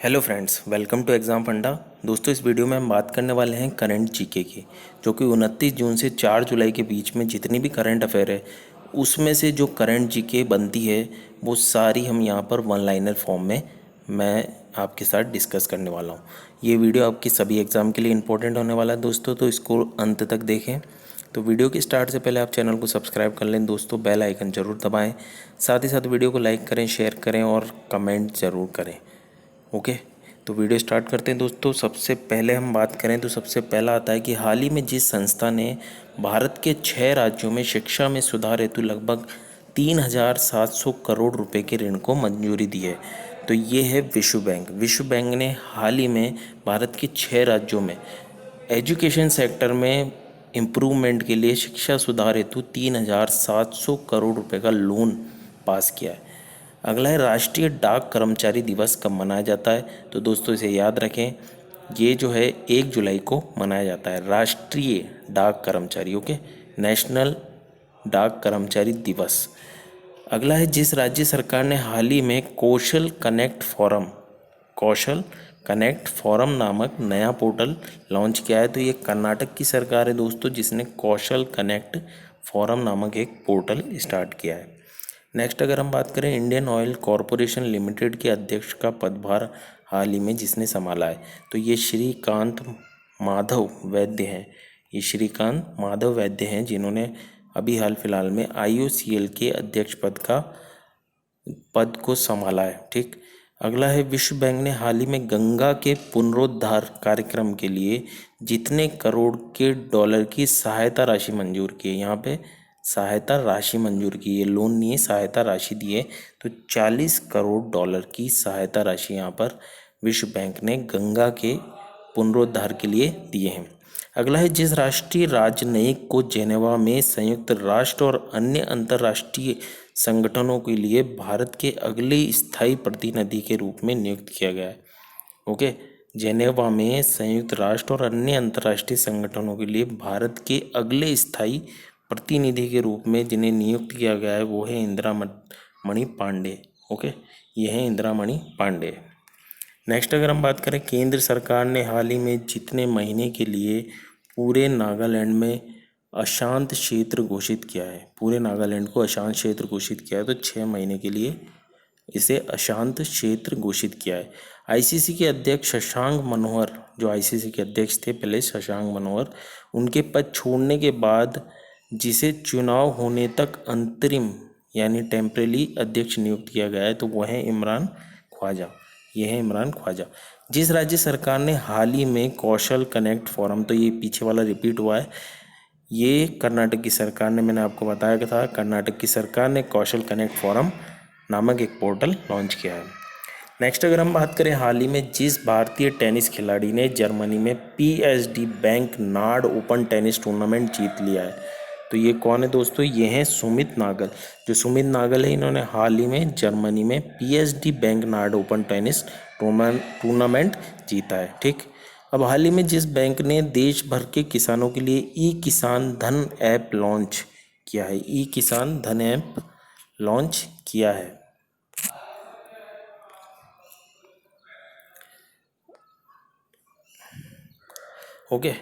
Hello friends, welcome to exam Funda. दोस्तों, इस video में हम बात करने वाले हैं करंट जीके की, जो कि 29 जून से 4 जुलाई के बीच में जितनी भी करंट अफेयर है उसमें से जो करंट जीके बनती है वो सारी हम यहाँ पर वन लाइनर फॉर्म में मैं आपके साथ डिस्कस करने वाला हूँ। ये वीडियो आपकी सभी एग्ज़ाम के लिए इंपॉर्टेंट होने वाला है दोस्तों, तो इसको अंत तक देखें। तो वीडियो के स्टार्ट से पहले आप चैनल को सब्सक्राइब कर लें दोस्तों, बेल आइकन ज़रूर दबाएँ। साथ ही साथ वीडियो को लाइक करें, शेयर करें और कमेंट ज़रूर करें। ओके, तो वीडियो स्टार्ट करते हैं दोस्तों। सबसे पहले हम बात करें तो सबसे पहला आता है कि हाल ही में जिस संस्था ने भारत के 6 राज्यों में शिक्षा में सुधार हेतु लगभग 3,700 करोड़ रुपए के ऋण को मंजूरी दी है, तो ये है विश्व बैंक। विश्व बैंक ने हाल ही में भारत के 6 राज्यों में एजुकेशन सेक्टर में इम्प्रूवमेंट के लिए शिक्षा सुधार हेतु 3,700 करोड़ रुपए का लोन पास किया है। अगला है राष्ट्रीय डाक कर्मचारी दिवस कब मनाया जाता है, तो दोस्तों इसे याद रखें, ये जो है 1 जुलाई को मनाया जाता है, राष्ट्रीय डाक कर्मचारी। ओके, नेशनल डाक कर्मचारी दिवस। अगला है जिस राज्य सरकार ने हाल ही में कौशल कनेक्ट फोरम नामक नया पोर्टल लॉन्च किया है, तो ये कर्नाटक की सरकार है दोस्तों, जिसने कौशल कनेक्ट फोरम नामक एक पोर्टल स्टार्ट किया है। नेक्स्ट अगर हम बात करें, इंडियन ऑयल कॉरपोरेशन लिमिटेड के अध्यक्ष का पदभार हाल ही में जिसने संभाला है, तो ये श्रीकांत माधव वैद्य हैं। ये श्रीकांत माधव वैद्य हैं जिन्होंने अभी हाल फिलहाल में IOCL के अध्यक्ष पद को संभाला है। ठीक। अगला है विश्व बैंक ने हाल ही में गंगा के पुनरुद्धार कार्यक्रम के लिए जितने करोड़ के डॉलर की सहायता राशि मंजूर की है, यहाँ पे सहायता राशि मंजूर की है, लोन नहीं है, सहायता राशि दी है, तो 40 करोड़ डॉलर की सहायता राशि यहाँ पर विश्व बैंक ने गंगा के पुनरुद्धार के लिए दिए हैं। अगला है जिस राष्ट्रीय राजनयिक को जेनेवा में संयुक्त राष्ट्र और अन्य अंतर्राष्ट्रीय संगठनों के लिए भारत के अगले स्थायी प्रतिनिधि के रूप में नियुक्त किया गया है। ओके, जेनेवा में संयुक्त राष्ट्र और अन्य अंतर्राष्ट्रीय संगठनों के लिए भारत के अगले स्थायी प्रतिनिधि के रूप में जिन्हें नियुक्त किया गया है वो है इंदिरा मणि पांडे। ओके, ये है इंदिरा मणि पांडे। नेक्स्ट अगर हम बात करें, केंद्र सरकार ने हाल ही में जितने महीने के लिए पूरे नागालैंड में अशांत क्षेत्र घोषित किया है, पूरे नागालैंड को अशांत क्षेत्र घोषित किया है, तो 6 महीने के लिए इसे अशांत क्षेत्र घोषित किया है। ICC के अध्यक्ष शशांक मनोहर, जो ICC के अध्यक्ष थे पहले, शशांक मनोहर, उनके पद छोड़ने के बाद जिसे चुनाव होने तक अंतरिम यानी टेम्परेरी अध्यक्ष नियुक्त किया गया है, तो वह है इमरान ख्वाजा। यह है इमरान ख्वाजा। जिस राज्य सरकार ने हाल ही में कौशल कनेक्ट फोरम, तो ये पीछे वाला रिपीट हुआ है, ये कर्नाटक की सरकार ने, मैंने आपको बताया था, कर्नाटक की सरकार ने कौशल कनेक्ट फोरम नामक एक पोर्टल लॉन्च किया है। नेक्स्ट अगर हम बात करें, हाल ही में जिस भारतीय टेनिस खिलाड़ी ने जर्मनी में PSD Bank Nord Open tennis tournament जीत लिया है, तो ये कौन है दोस्तों, ये हैं सुमित नागल। जो सुमित नागल है, इन्होंने हाल ही में जर्मनी में PSD Bank Nord Open tennis tournament जीता है। ठीक। अब हाल ही में जिस बैंक ने देश भर के किसानों के लिए ई-किसान धन ऐप लॉन्च किया है, ई-किसान धन ऐप लॉन्च किया है। ओके,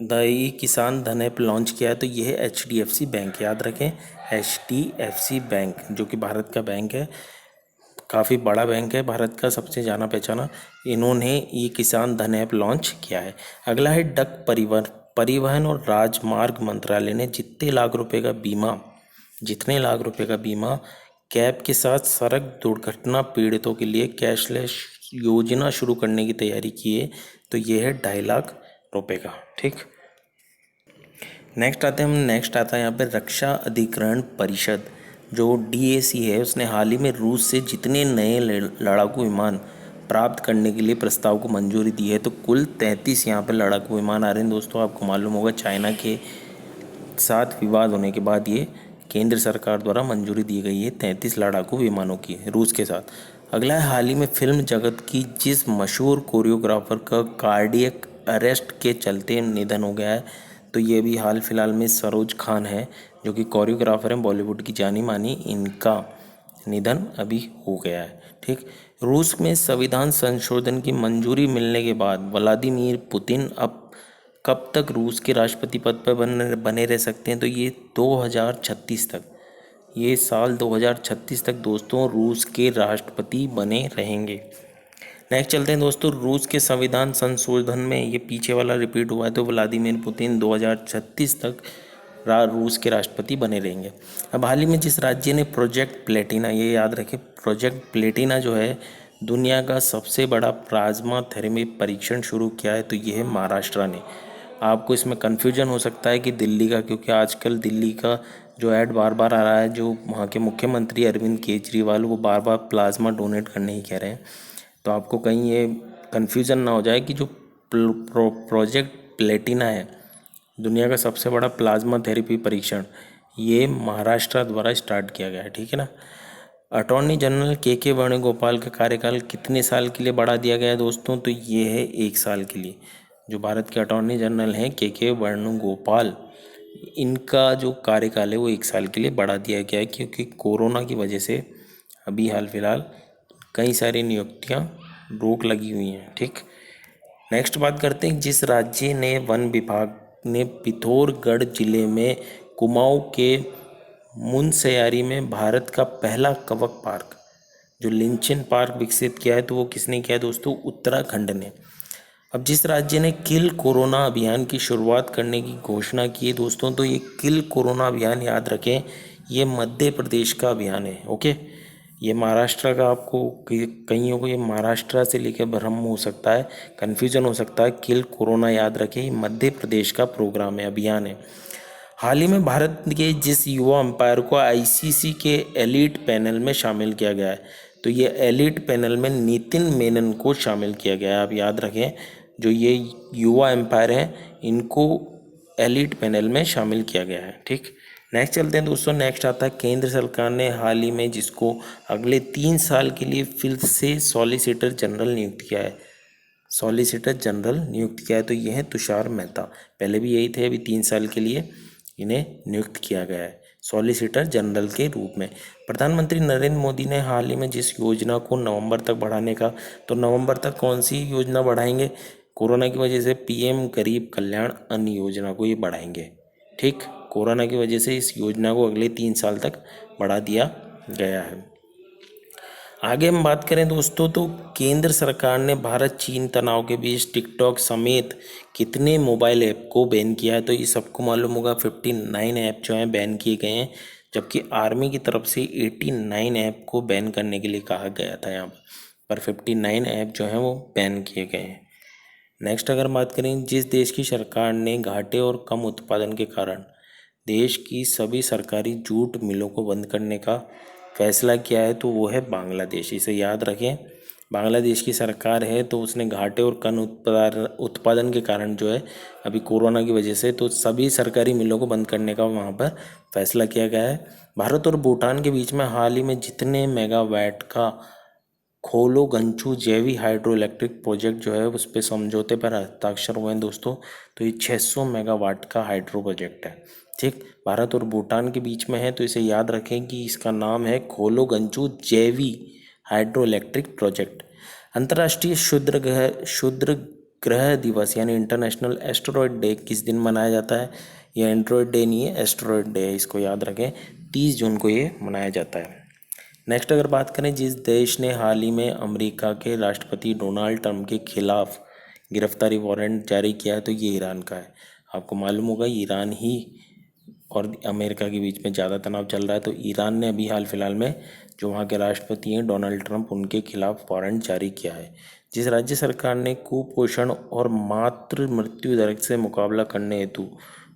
द ई-किसान धन ऐप लॉन्च किया है, तो ये है HDFC बैंक। याद रखें, HDFC बैंक जो कि भारत का बैंक है, काफ़ी बड़ा बैंक है, भारत का सबसे जाना पहचाना, इन्होंने ये किसान धन ऐप लॉन्च किया है। अगला है डक परिवहन और राजमार्ग मंत्रालय ने जितने लाख रुपए का बीमा कैब के साथ सड़क दुर्घटना पीड़ितों के लिए कैशलेस योजना शुरू करने की तैयारी की है, तो ये है 2.5 लाख रुपए का। ठीक। नेक्स्ट आता है यहाँ पे रक्षा अधिग्रहण परिषद, जो DAC है, उसने हाल ही में रूस से जितने नए लड़ाकू विमान प्राप्त करने के लिए प्रस्ताव को मंजूरी दी है, तो कुल 33 यहाँ पे लड़ाकू विमान आ रहे हैं दोस्तों। आपको मालूम होगा, चाइना के साथ विवाद होने के बाद ये केंद्र सरकार द्वारा मंजूरी दी गई है 33 लड़ाकू विमानों की रूस के साथ। अगला है हाल ही में फिल्म जगत की जिस मशहूर कोरियोग्राफर का कार्डियक अरेस्ट के चलते निधन हो गया है, तो ये भी हाल फिलहाल में सरोज खान है, जो कि कोरियोग्राफर हैं, बॉलीवुड की जानी मानी, इनका निधन अभी हो गया है। ठीक। रूस में संविधान संशोधन की मंजूरी मिलने के बाद व्लादिमीर पुतिन अब कब तक रूस के राष्ट्रपति पद पर बने रह सकते हैं? तो ये 2036 तक, ये साल 2036 तक दोस्तों रूस के राष्ट्रपति बने रहेंगे। नेक्स्ट चलते हैं दोस्तों, रूस के संविधान संशोधन में ये पीछे वाला रिपीट हुआ है, तो व्लादिमीर पुतिन 2036 तक रूस के राष्ट्रपति बने रहेंगे। अब हाल ही में जिस राज्य ने प्रोजेक्ट प्लेटिना, ये याद रखें, प्रोजेक्ट प्लेटिना जो है दुनिया का सबसे बड़ा प्लाज्मा थेरेपी परीक्षण शुरू किया है, तो ये है महाराष्ट्र ने। आपको इसमें कन्फ्यूजन हो सकता है कि दिल्ली का, क्योंकि आजकल दिल्ली का जो ऐड बार बार आ रहा है, जो वहाँ के मुख्यमंत्री अरविंद केजरीवाल वो बार बार प्लाज्मा डोनेट करने ही कह रहे हैं। तो आपको कहीं ये कन्फ्यूज़न ना हो जाए कि जो प्रोजेक्ट प्लेटिना है दुनिया का सबसे बड़ा प्लाज्मा थेरेपी परीक्षण, ये महाराष्ट्र द्वारा स्टार्ट किया गया है, ठीक है ना। अटॉर्नी जनरल के वेणुगोपाल का कार्यकाल कितने साल के लिए बढ़ा दिया गया है दोस्तों? तो ये है 1 साल के लिए। जो भारत के अटॉर्नी जनरल हैं के वेणुगोपाल, इनका जो कार्यकाल है वो 1 साल के लिए बढ़ा दिया गया है, क्योंकि कोरोना की वजह से अभी हाल फिलहाल कई सारी नियुक्तियां रोक लगी हुई हैं, ठीक। नेक्स्ट बात करते हैं, जिस राज्य ने वन विभाग ने पिथौरागढ़ जिले में कुमाऊं के मुनस्यारी में भारत का पहला कवक पार्क जो लिंचन पार्क विकसित किया है, तो वो किसने किया है दोस्तों? उत्तराखंड ने। अब जिस राज्य ने किल कोरोना अभियान की शुरुआत करने की घोषणा की है दोस्तों, तो ये किल कोरोना अभियान याद रखें, ये मध्य प्रदेश का अभियान है, ओके। ये महाराष्ट्र का, आपको कईयों को ये महाराष्ट्र से लेकर भ्रम हो सकता है, कन्फ्यूजन हो सकता है। किल कोरोना याद रखें, ये मध्य प्रदेश का प्रोग्राम है, अभियान है। हाल ही में भारत के जिस युवा अंपायर को आईसीसी के एलीट पैनल में शामिल किया गया है, तो ये एलीट पैनल में नितिन मेनन को शामिल किया गया है। आप याद रखें, जो ये युवा एम्पायर हैं इनको एलीट पैनल में शामिल किया गया है, ठीक। नेक्स्ट चलते हैं दोस्तों, नेक्स्ट आता है, केंद्र सरकार ने हाल ही में जिसको अगले 3 साल के लिए फिर से सॉलिसिटर जनरल नियुक्त किया है, सॉलिसिटर जनरल नियुक्त किया है, तो ये है तुषार मेहता। पहले भी यही थे, अभी 3 साल के लिए इन्हें नियुक्त किया गया है सॉलिसिटर जनरल के रूप में। प्रधानमंत्री नरेंद्र मोदी ने हाल ही में जिस योजना को नवंबर तक बढ़ाने का, तो नवंबर तक कौन सी योजना बढ़ाएंगे? कोरोना की वजह से पीएम गरीब कल्याण अन्न योजना को ये बढ़ाएंगे, ठीक। कोरोना की वजह से इस योजना को अगले 3 साल तक बढ़ा दिया गया है। आगे हम बात करें दोस्तों, तो केंद्र सरकार ने भारत चीन तनाव के बीच टिकटॉक समेत कितने मोबाइल ऐप को बैन किया है? तो ये सबको मालूम होगा, 59 ऐप जो हैं बैन किए गए हैं, जबकि आर्मी की तरफ से 89 ऐप को बैन करने के लिए कहा गया था यहाँ पर 59 ऐप जो हैं वो बैन किए गए हैं। नेक्स्ट अगर बात करें, जिस देश की सरकार ने घाटे और कम उत्पादन के कारण देश की सभी सरकारी जूट मिलों को बंद करने का फैसला किया है, तो वो है बांग्लादेश। इसे याद रखें, बांग्लादेश की सरकार है, तो उसने घाटे और कम उत्पादन के कारण जो है अभी कोरोना की वजह से, तो सभी सरकारी मिलों को बंद करने का वहाँ पर फैसला किया गया है। भारत और भूटान के बीच में हाल ही में जितने मेगावाट का खोलोगंचू जैवी हाइड्रो इलेक्ट्रिक प्रोजेक्ट जो है उस पर समझौते पर हस्ताक्षर हुए हैं दोस्तों, तो ये 600 मेगावाट का हाइड्रो प्रोजेक्ट है, ठीक। भारत और भूटान के बीच में है, तो इसे याद रखें कि इसका नाम है खोलोगंचू जैवी हाइड्रो इलेक्ट्रिक प्रोजेक्ट। अंतर्राष्ट्रीय क्षुद्र ग्रह दिवस यानी इंटरनेशनल एस्टेरॉयड डे किस दिन मनाया जाता है? यह एंड्रॉयड डे नहीं है, एस्टेरॉयड डे है, इसको याद रखें, 30 जून को ये मनाया जाता है। नेक्स्ट अगर बात करें, जिस देश ने हाल ही में अमेरिका के राष्ट्रपति डोनाल्ड ट्रंप के खिलाफ गिरफ्तारी वारंट जारी किया है, तो ये ईरान का है। आपको मालूम होगा ईरान ही और अमेरिका के बीच में ज़्यादा तनाव चल रहा है, तो ईरान ने अभी हाल फिलहाल में जो वहाँ के राष्ट्रपति हैं डोनाल्ड ट्रंप, उनके खिलाफ वारंट जारी किया है। जिस राज्य सरकार ने कुपोषण और मातृ मृत्यु दर से मुकाबला करने हेतु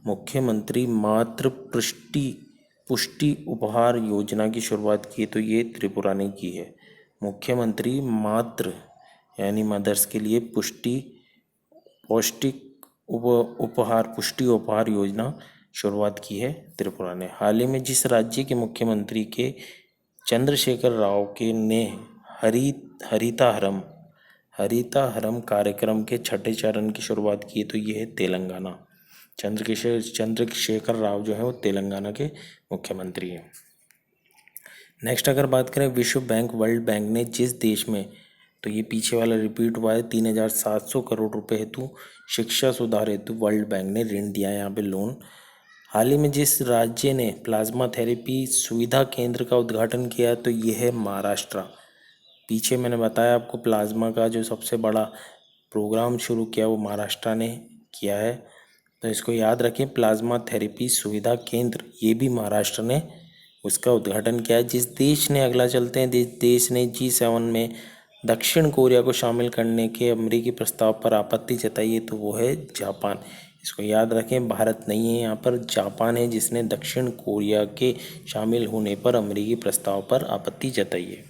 मुख्यमंत्री मातृ पुष्टि उपहार योजना की शुरुआत की, तो ये त्रिपुरा ने की है। मुख्यमंत्री मातृ यानी मदर्स के लिए पौष्टिक पुष्टि उपहार योजना शुरुआत की है त्रिपुरा ने। हाल ही में जिस राज्य के मुख्यमंत्री के चंद्रशेखर राव के ने हरिताहरम कार्यक्रम के 6ठे चरण की शुरुआत की, तो ये है तेलंगाना। चंद्रशेखर राव जो है वो तेलंगाना के मुख्यमंत्री हैं। नेक्स्ट अगर बात करें, विश्व बैंक वर्ल्ड बैंक ने जिस देश में तो ये पीछे वाला रिपीट हुआ है। 3,700 करोड़ रुपए हेतु शिक्षा सुधार हेतु वर्ल्ड बैंक ने ऋण दिया है यहाँ पे लोन। हाल ही में जिस राज्य ने प्लाज्मा थेरेपी सुविधा केंद्र का उद्घाटन किया तो ये है महाराष्ट्र। पीछे मैंने बताया आपको प्लाज्मा का जो सबसे बड़ा प्रोग्राम शुरू किया वो महाराष्ट्र ने किया है, तो इसको याद रखें। प्लाज्मा थेरेपी सुविधा केंद्र ये भी महाराष्ट्र ने उसका उद्घाटन किया है। जिस देश ने, अगला चलते हैं, देश ने G7 में दक्षिण कोरिया को शामिल करने के अमेरिकी प्रस्ताव पर आपत्ति जताई है तो वो है जापान। इसको याद रखें, भारत नहीं है यहाँ पर, जापान है जिसने दक्षिण कोरिया के शामिल होने पर अमेरिकी प्रस्ताव पर आपत्ति जताई है।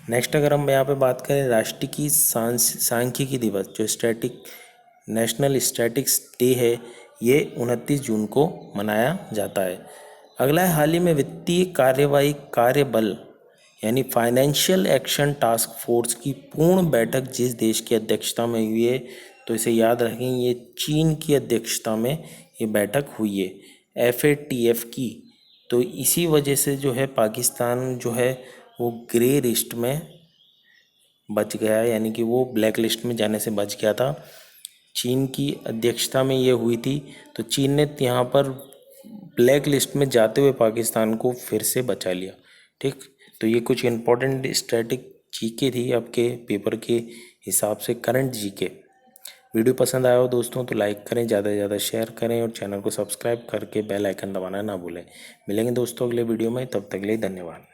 नेक्स्ट अगर हम यहाँ पे बात करें राष्ट्रीय सांख्यिकी दिवस जो नेशनल स्टैटिक्स डे है, ये 29 जून को मनाया जाता है। अगला है हाल ही में वित्तीय कार्यवाही कार्यबल यानी फाइनेंशियल एक्शन टास्क फोर्स की पूर्ण बैठक जिस देश की अध्यक्षता में हुई है तो इसे याद रखें, ये चीन की अध्यक्षता में ये बैठक हुई है FATF की। तो इसी वजह से जो है पाकिस्तान जो है वो ग्रे लिस्ट में बच गया है, यानी कि वो ब्लैक लिस्ट में जाने से बच गया था। चीन की अध्यक्षता में ये हुई थी, तो चीन ने यहाँ पर ब्लैक लिस्ट में जाते हुए पाकिस्तान को फिर से बचा लिया। ठीक, तो ये कुछ इम्पोर्टेंट स्टैटिक जीके थी आपके पेपर के हिसाब से, करंट जीके। वीडियो पसंद आया हो दोस्तों तो लाइक करें, ज़्यादा से ज़्यादा शेयर करें और चैनल को सब्सक्राइब करके बेल आइकन दबाना ना भूलें। मिलेंगे दोस्तों अगले वीडियो में, तब तक के लिए धन्यवाद।